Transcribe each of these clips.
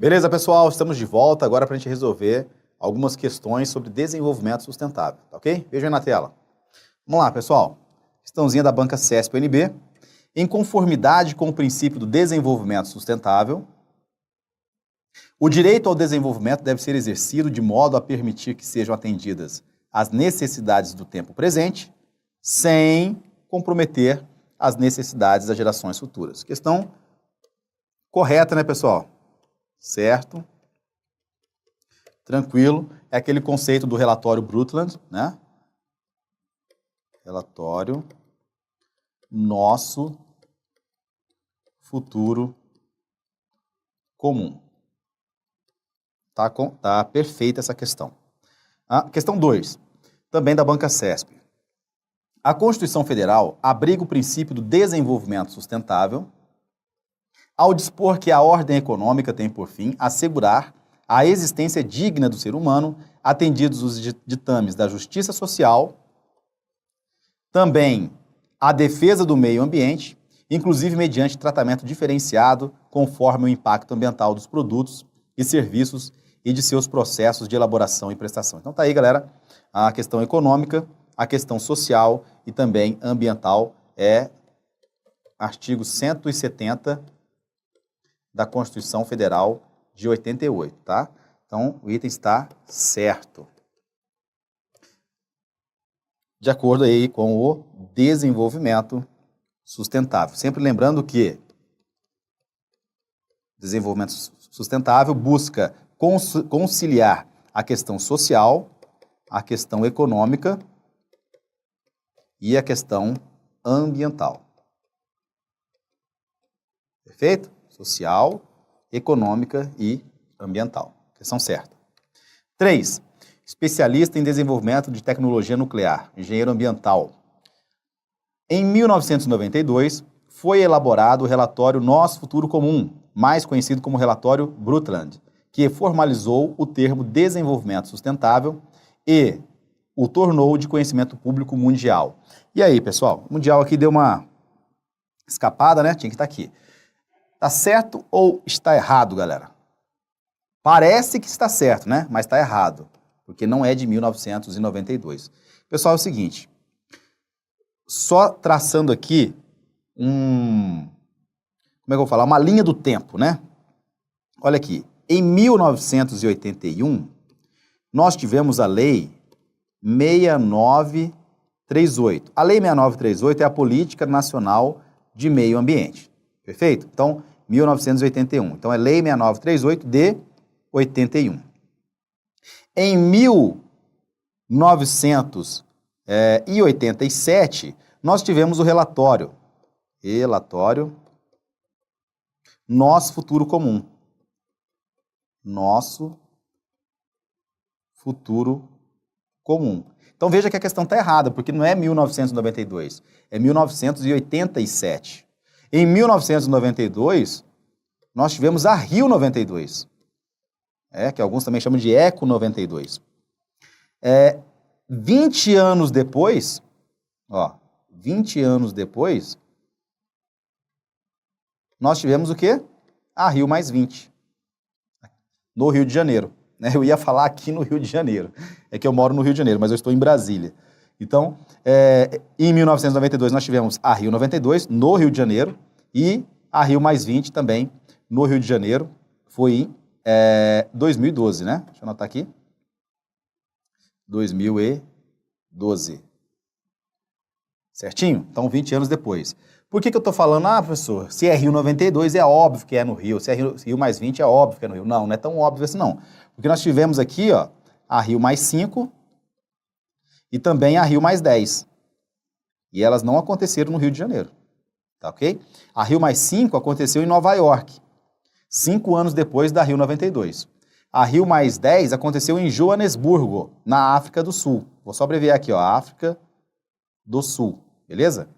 Beleza, pessoal? Estamos de volta agora para a gente resolver algumas questões sobre desenvolvimento sustentável, tá ok? Veja aí na tela. Vamos lá, pessoal. Questãozinha da banca CESP-UNB. Em conformidade com o princípio do desenvolvimento sustentável, o direito ao desenvolvimento deve ser exercido de modo a permitir que sejam atendidas as necessidades do tempo presente, sem comprometer as necessidades das gerações futuras. Questão correta, né, pessoal? Certo? Tranquilo. É aquele conceito do relatório Brundtland, né? Relatório Nosso Futuro Comum. Tá perfeita essa questão. Questão 2, também da banca CESP. A Constituição Federal abriga o princípio do desenvolvimento sustentável ao dispor que a ordem econômica tem por fim assegurar a existência digna do ser humano, atendidos os ditames da justiça social, também a defesa do meio ambiente, inclusive mediante tratamento diferenciado conforme o impacto ambiental dos produtos e serviços e de seus processos de elaboração e prestação. Então tá aí, galera, a questão econômica, a questão social e também ambiental é artigo 170 da Constituição Federal de 88, tá? Então, o item está certo. De acordo aí com o desenvolvimento sustentável. Sempre lembrando que desenvolvimento sustentável busca conciliar a questão social, a questão econômica e a questão ambiental. Perfeito? Social, econômica e ambiental. Questão certa. 3. Especialista em desenvolvimento de tecnologia nuclear, engenheiro ambiental. Em 1992, foi elaborado o relatório Nosso Futuro Comum, mais conhecido como relatório Brundtland, que formalizou o termo desenvolvimento sustentável e o tornou de conhecimento público mundial. E aí, pessoal, o mundial aqui deu uma escapada, né? Tinha que estar aqui. Tá certo ou está errado, galera? Parece que está certo, né? Mas está errado, porque não é de 1992. Pessoal, é o seguinte, só traçando aqui como é que eu vou falar? Uma linha do tempo, né? Olha aqui, em 1981, nós tivemos a Lei 6938. A Lei 6938 é a Política Nacional de Meio Ambiente. Perfeito? Então, 1981. Então, é Lei 6938 de 81. Em 1987, nós tivemos o relatório Nosso Futuro Comum. Nosso Futuro Comum. Então, veja que a questão está errada, porque não é 1992, é 1987. Em 1992, nós tivemos a Rio 92, que alguns também chamam de Eco 92. 20 anos depois, 20 anos depois, nós tivemos o quê? A Rio mais 20, no Rio de Janeiro. Eu ia falar aqui no Rio de Janeiro, é que eu moro no Rio de Janeiro, mas eu estou em Brasília. Então, em 1992 nós tivemos a Rio 92 no Rio de Janeiro e a Rio mais 20 também no Rio de Janeiro, foi em 2012, né? Deixa eu anotar aqui. 2012. Certinho? Então, 20 anos depois. Por que eu estou falando, professor, se é Rio 92 é óbvio que é no Rio, se é Rio mais 20 é óbvio que é no Rio. Não, não é tão óbvio assim não. Porque nós tivemos aqui, a Rio mais 5 e também a Rio mais 10. E elas não aconteceram no Rio de Janeiro. Tá ok? A Rio mais 5 aconteceu em Nova York, 5 anos depois da Rio 92. A Rio mais 10 aconteceu em Joanesburgo, na África do Sul. Vou só abreviar aqui, África do Sul, beleza?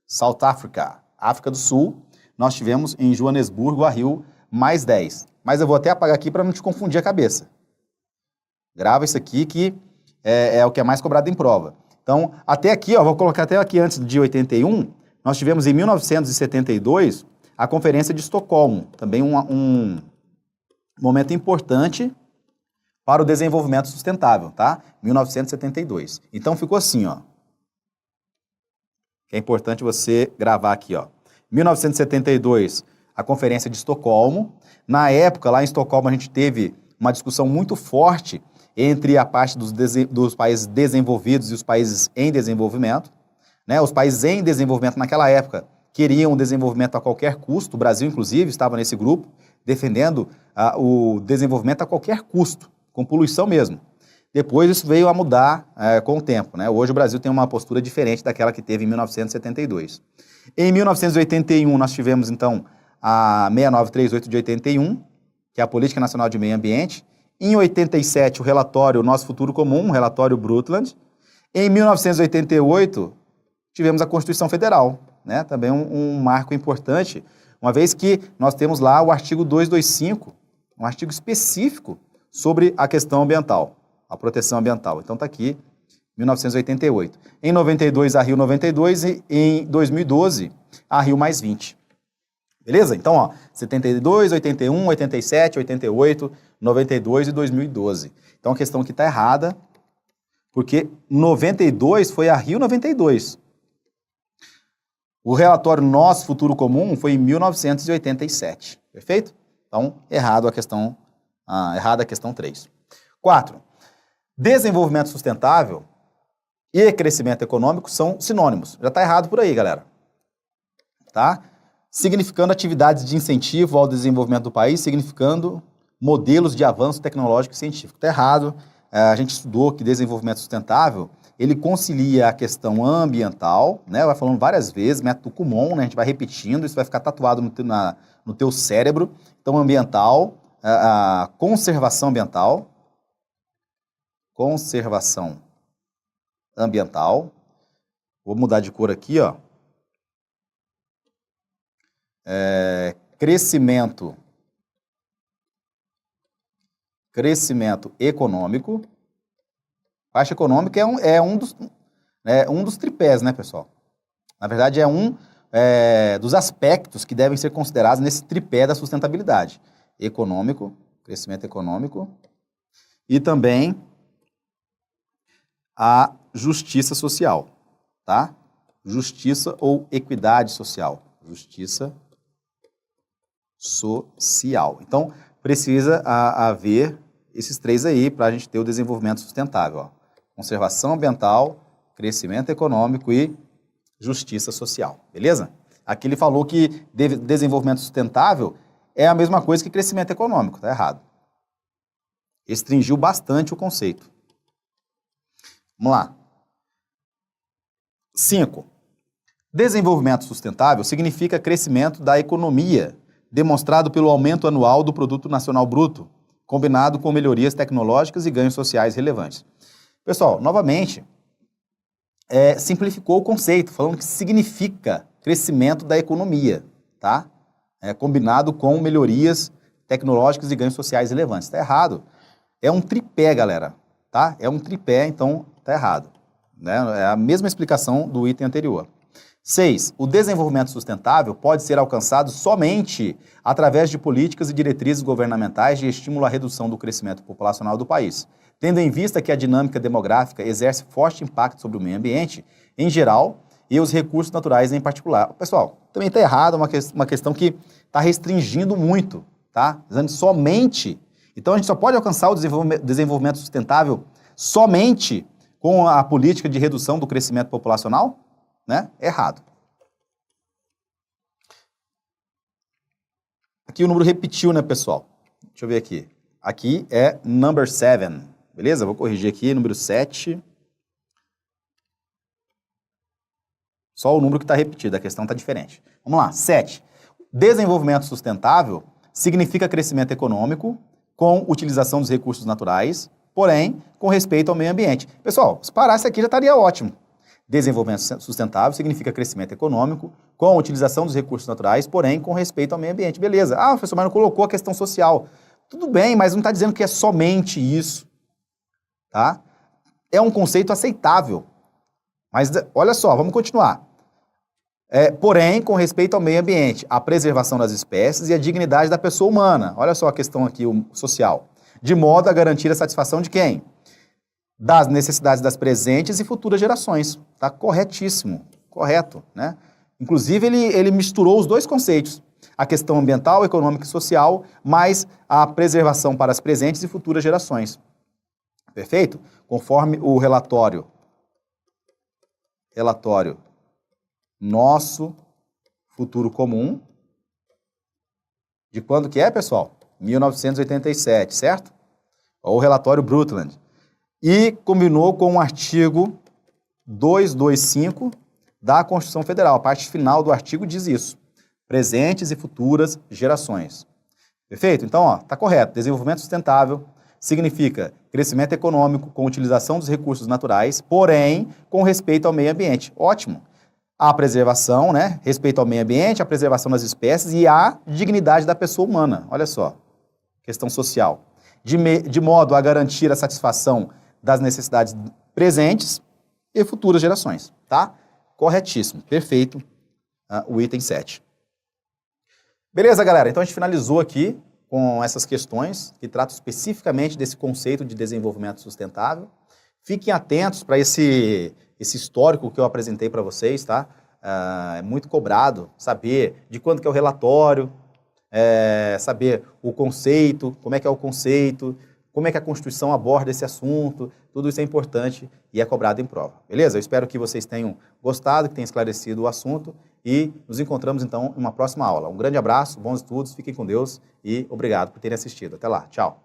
South Africa, África do Sul, nós tivemos em Joanesburgo a Rio mais 10. Mas eu vou até apagar aqui para não te confundir a cabeça. Grava isso aqui que é o que é mais cobrado em prova. Então, até aqui, vou colocar até aqui antes de 81, nós tivemos em 1972 a Conferência de Estocolmo, também momento importante para o desenvolvimento sustentável, tá? 1972. Então ficou assim, ó. Que é importante você gravar aqui, ó. 1972, a Conferência de Estocolmo. Na época, lá em Estocolmo, a gente teve uma discussão muito forte entre a parte dos países desenvolvidos e os países em desenvolvimento. Né? Os países em desenvolvimento naquela época queriam o desenvolvimento a qualquer custo. O Brasil, inclusive, estava nesse grupo, defendendo o desenvolvimento a qualquer custo, com poluição mesmo. Depois isso veio a mudar com o tempo. Né? Hoje o Brasil tem uma postura diferente daquela que teve em 1972. Em 1981 nós tivemos então a 6938 de 81, que é a Política Nacional de Meio Ambiente. Em 87 o relatório Nosso Futuro Comum, o relatório Brundtland. Em 1988 tivemos a Constituição Federal, né? Também um marco importante, uma vez que nós temos lá o artigo 225, um artigo específico sobre a questão ambiental, a proteção ambiental. Então está aqui, 1988. Em 92, a Rio 92 e em 2012, a Rio mais 20. Beleza? Então, ó, 72, 81, 87, 88, 92 e 2012. Então a questão aqui está errada, porque 92 foi a Rio 92. O relatório Nosso Futuro Comum foi em 1987. Perfeito? Então, errada a questão 3. 4. Desenvolvimento sustentável e crescimento econômico são sinônimos. Já está errado por aí, galera. Tá? Significando atividades de incentivo ao desenvolvimento do país, significando modelos de avanço tecnológico e científico. Está errado. A gente estudou que desenvolvimento sustentável, ele concilia a questão ambiental, né? Vai falando várias vezes, método Kumon, né? A gente vai repetindo, isso vai ficar tatuado no teu cérebro. Então, ambiental, a conservação ambiental, vou mudar de cor aqui, ó. Crescimento econômico. Baixa econômica é um dos tripés, né, pessoal? Na verdade, é um dos aspectos que devem ser considerados nesse tripé da sustentabilidade. Econômico, crescimento econômico, e também a justiça social, tá? Justiça ou equidade social. Justiça social. Então, precisa haver esses três aí para a gente ter o desenvolvimento sustentável, ó. Conservação ambiental, crescimento econômico e justiça social, beleza? Aqui ele falou que desenvolvimento sustentável é a mesma coisa que crescimento econômico, tá errado. Restringiu bastante o conceito. Vamos lá. 5. Desenvolvimento sustentável significa crescimento da economia, demonstrado pelo aumento anual do Produto Nacional Bruto, combinado com melhorias tecnológicas e ganhos sociais relevantes. Pessoal, novamente, simplificou o conceito, falando que significa crescimento da economia, tá? Combinado com melhorias tecnológicas e ganhos sociais relevantes. Está errado. É um tripé, galera, tá? É um tripé, então está errado. Né? É a mesma explicação do item anterior. 6. O desenvolvimento sustentável pode ser alcançado somente através de políticas e diretrizes governamentais de estímulo à redução do crescimento populacional do país, tendo em vista que a dinâmica demográfica exerce forte impacto sobre o meio ambiente em geral e os recursos naturais em particular. Pessoal, também está errado, uma questão que está restringindo muito, tá? Dizendo somente. Então a gente só pode alcançar o desenvolvimento sustentável somente com a política de redução do crescimento populacional? Né? Errado. Aqui o número repetiu, né, pessoal? Deixa eu ver aqui. Aqui é number 7, beleza? Vou corrigir aqui, número 7. Só o número que está repetido, a questão está diferente. Vamos lá, 7. Desenvolvimento sustentável significa crescimento econômico com utilização dos recursos naturais, porém, com respeito ao meio ambiente. Pessoal, se parasse aqui já estaria ótimo. Desenvolvimento sustentável significa crescimento econômico com a utilização dos recursos naturais, porém com respeito ao meio ambiente. Beleza. Ah, professor, mas não colocou a questão social. Tudo bem, mas não está dizendo que é somente isso. Tá? É um conceito aceitável. Mas olha só, vamos continuar. Porém, com respeito ao meio ambiente, a preservação das espécies e a dignidade da pessoa humana. Olha só a questão aqui social. De modo a garantir a satisfação de quem? Das necessidades das presentes e futuras gerações. Tá corretíssimo, correto, né? Inclusive, ele misturou os dois conceitos, a questão ambiental, econômica e social, mais a preservação para as presentes e futuras gerações. Perfeito? Conforme o relatório Nosso Futuro Comum, de quando que é, pessoal? 1987, certo? Ou o relatório Brundtland. E combinou com o artigo 225 da Constituição Federal. A parte final do artigo diz isso. Presentes e futuras gerações. Perfeito? Então, ó, tá correto. Desenvolvimento sustentável significa crescimento econômico com utilização dos recursos naturais, porém, com respeito ao meio ambiente. Ótimo. A preservação, né? Respeito ao meio ambiente, a preservação das espécies e a dignidade da pessoa humana. Olha só. Questão social. De modo a garantir a satisfação das necessidades presentes e futuras gerações. Tá? Corretíssimo. Perfeito. O item 7. Beleza, galera? Então a gente finalizou aqui com essas questões que tratam especificamente desse conceito de desenvolvimento sustentável. Fiquem atentos para esse histórico que eu apresentei para vocês, tá? É muito cobrado saber de quando que é o relatório, saber o conceito, como é que é o conceito, como é que a Constituição aborda esse assunto, tudo isso é importante e é cobrado em prova, beleza? Eu espero que vocês tenham gostado, que tenham esclarecido o assunto e nos encontramos então em uma próxima aula. Um grande abraço, bons estudos, fiquem com Deus e obrigado por terem assistido. Até lá, tchau!